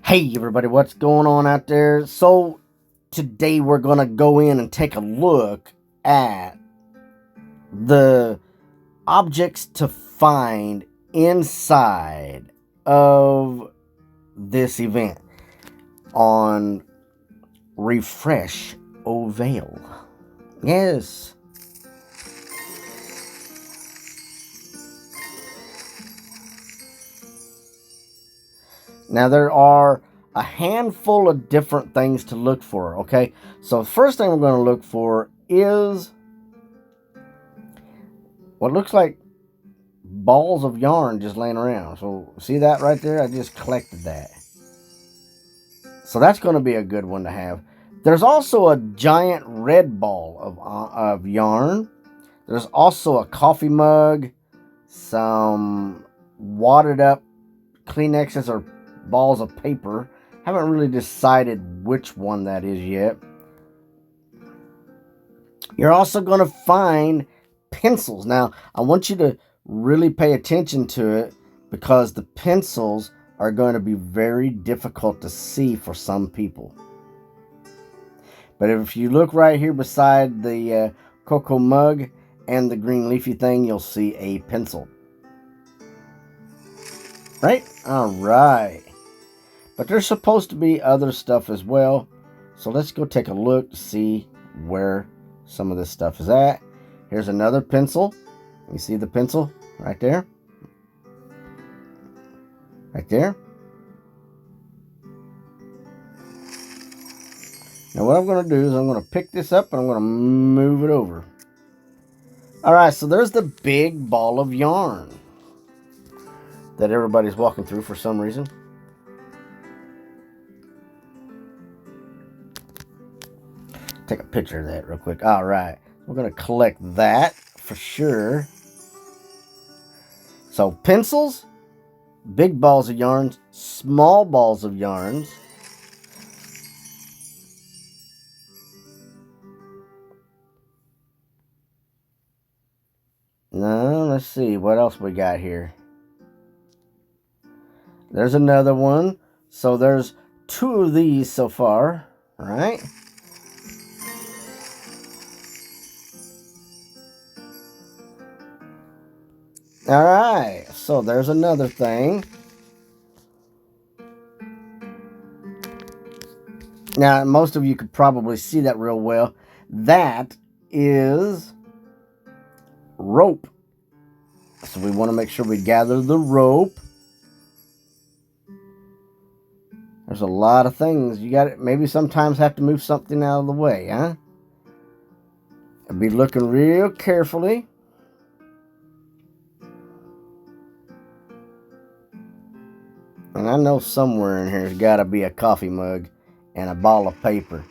Hey everybody, what's going on out there? So today we're going to go in and take a look at the objects to find inside of this event on Refresh-o-Vale. Yes. Now there are a handful of different things to look for, okay? So the first thing we're going to look for is what looks like balls of yarn just laying around. So see that right there? I just collected that. So that's going to be a good one to have. There's also a giant red ball of yarn. There's also a coffee mug, some wadded up Kleenexes or balls of paper. Haven't really decided which one that is yet. You're also going to find pencils. Now, I want you to really pay attention to it because the pencils are going to be very difficult to see for some people. But if you look right here beside the cocoa mug and the green leafy thing, you'll see a pencil. Right? All right. But there's supposed to be other stuff as well. So let's go take a look to see where some of this stuff is at. Here's another pencil. You see the pencil right there? Right there. Now what I'm going to do is I'm going to pick this up and I'm going to move it over. Alright, so there's the big ball of yarn that everybody's walking through for some reason. Take a picture of that real quick. Alright, we're going to collect that for sure. So pencils, big balls of yarns, small balls of yarns. Now, let's see what else we got here. There's another one. So there's two of these so far, right? Alright, so there's another thing. Now, most of you could probably see that real well. That is rope. So we want to make sure we gather the rope. There's a lot of things. You got to maybe sometimes have to move something out of the way, huh? Be looking real carefully. And I know somewhere in here has got to be a coffee mug and a ball of paper.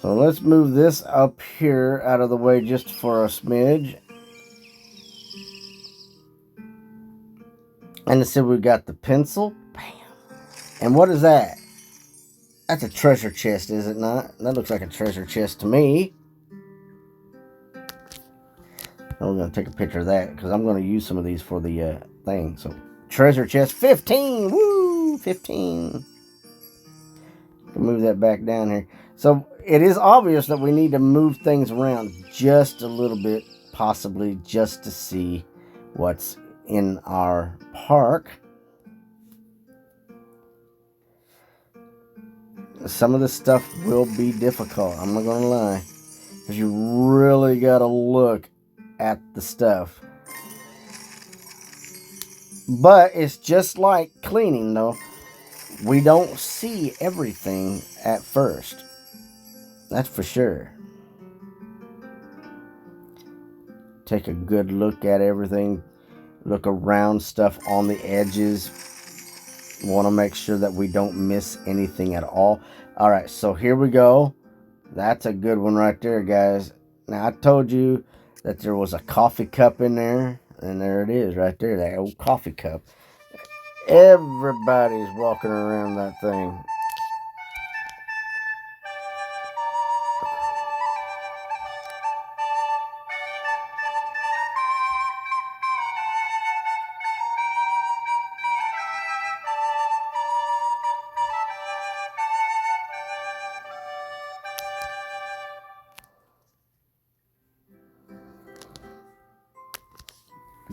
So let's move this up here out of the way just for a smidge. And let's see, we've got the pencil. Bam. And what is that? That's a treasure chest, is it not? That looks like a treasure chest to me. I'm going to take a picture of that because I'm going to use some of these for the thing. So, treasure chest 15. Woo! 15. Move that back down here. So, it is obvious that we need to move things around just a little bit, possibly just to see what's in our park. Some of this stuff will be difficult, I'm not going to lie. Because you really got to look at the stuff. But it's just like cleaning, though. We don't see everything at first. That's for sure. Take a good look at everything. Look around stuff on the edges. Want to make sure that we don't miss anything at all. Alright, so here we go. That's a good one right there, guys. Now, I told you that there was a coffee cup in there. And there it is right there, that old coffee cup. Everybody's walking around that thing.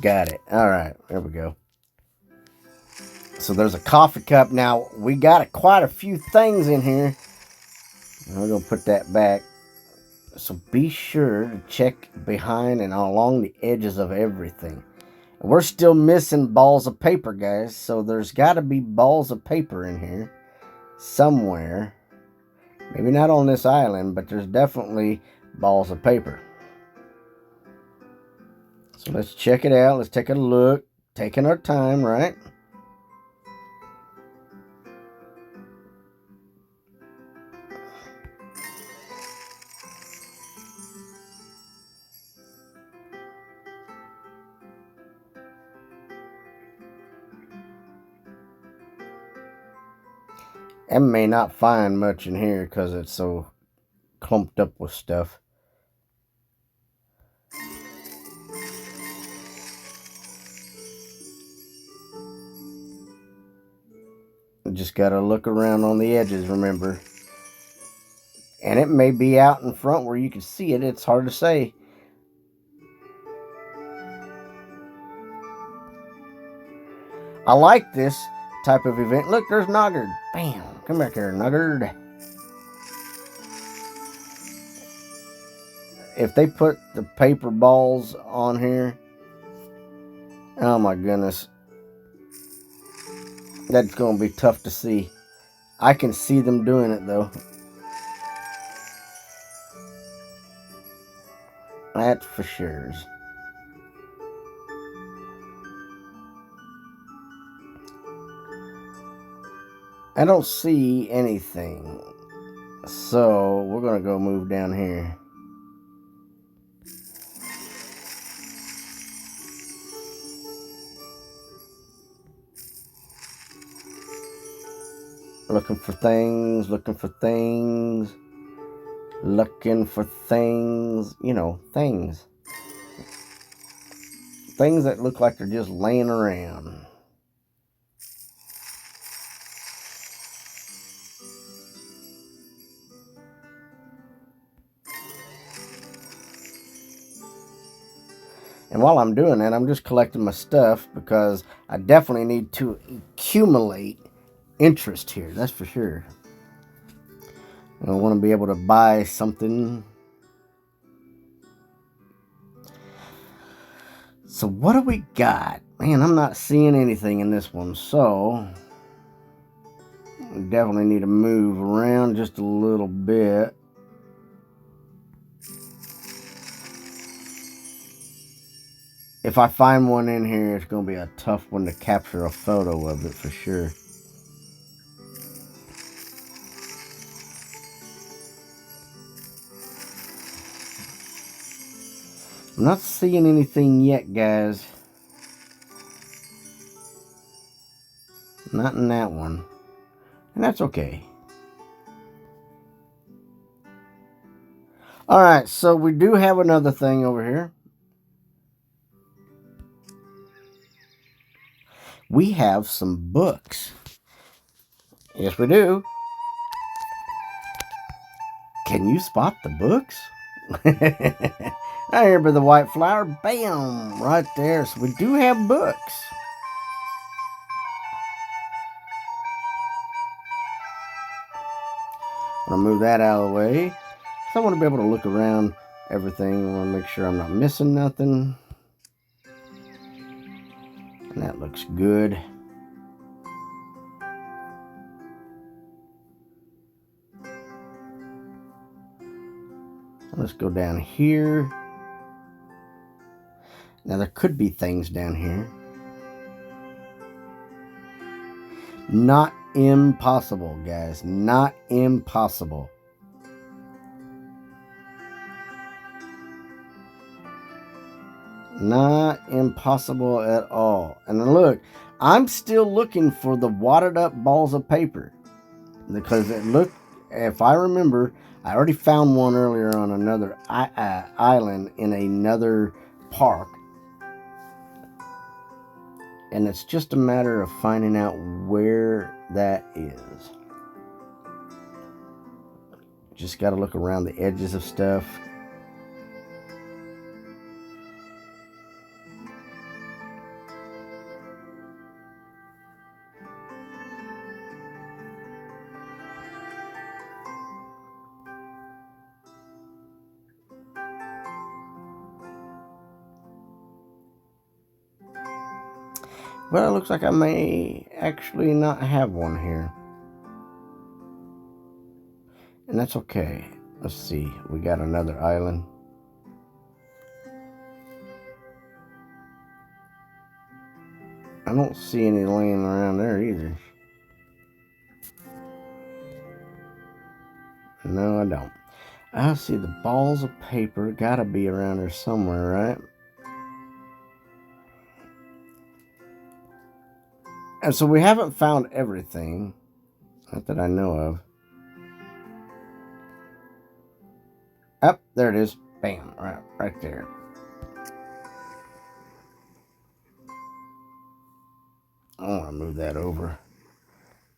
Got it. All right, there we go. So there's a coffee cup. Now, we got quite a few things in here. We're going to put that back. So be sure to check behind and along the edges of everything. We're still missing balls of paper, guys. So there's got to be balls of paper in here somewhere. Maybe not on this island, but there's definitely balls of paper. So let's check it out. Let's take a look. Taking our time, right? I may not find much in here because it's so clumped up with stuff. Just got to look around on the edges, remember. And it may be out in front where you can see it. It's hard to say. I like this type of event. Look, there's Noggard. Bam. Come back here, Noggard. If they put the paper balls on here, oh my goodness. That's going to be tough to see. I can see them doing it, though. That's for sure. I don't see anything. So, we're going to go move down here. Looking for things, looking for things, looking for things, you know, things. Things that look like they're just laying around. And while I'm doing that, I'm just collecting my stuff because I definitely need to accumulate interest here, that's for sure. I want to be able to buy something. So what do we got? Man, I'm not seeing anything in this one, so we definitely need to move around just a little bit. If I find one in here, it's going to be a tough one to capture a photo of it for sure. I'm not seeing anything yet, guys. Not in that one. And that's okay. Alright, so we do have another thing over here. We have some books. Yes, we do. Can you spot the books? Right here by the white flower. Bam! Right there. So we do have books. I'm going to move that out of the way. So I want to be able to look around everything. I want to make sure I'm not missing nothing. And that looks good. Let's go down here. Now there could be things down here. Not impossible, guys. Not impossible. Not impossible at all. And look, I'm still looking for the wadded up balls of paper. Because it looked, if I remember, I already found one earlier on another island in another park. And it's just a matter of finding out where that is. Just got to look around the edges of stuff. Well, it looks like I may actually not have one here. And that's okay. Let's see. We got another island. I don't see any laying around there either. No, I don't. I see the balls of paper. Gotta be around there somewhere, right? And so we haven't found everything. Not that I know of. Up, there it is. Bam, right there. I want to move that over.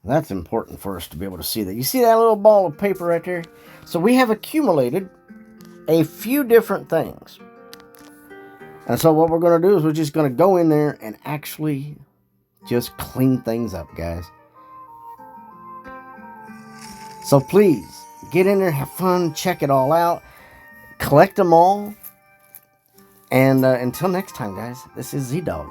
That's important for us to be able to see that. You see that little ball of paper right there? So we have accumulated a few different things. And so what we're going to do is we're just going to go in there and actually just clean things up, guys. So please, get in there, have fun, check it all out, collect them all. And until next time, guys, this is Z-Dog.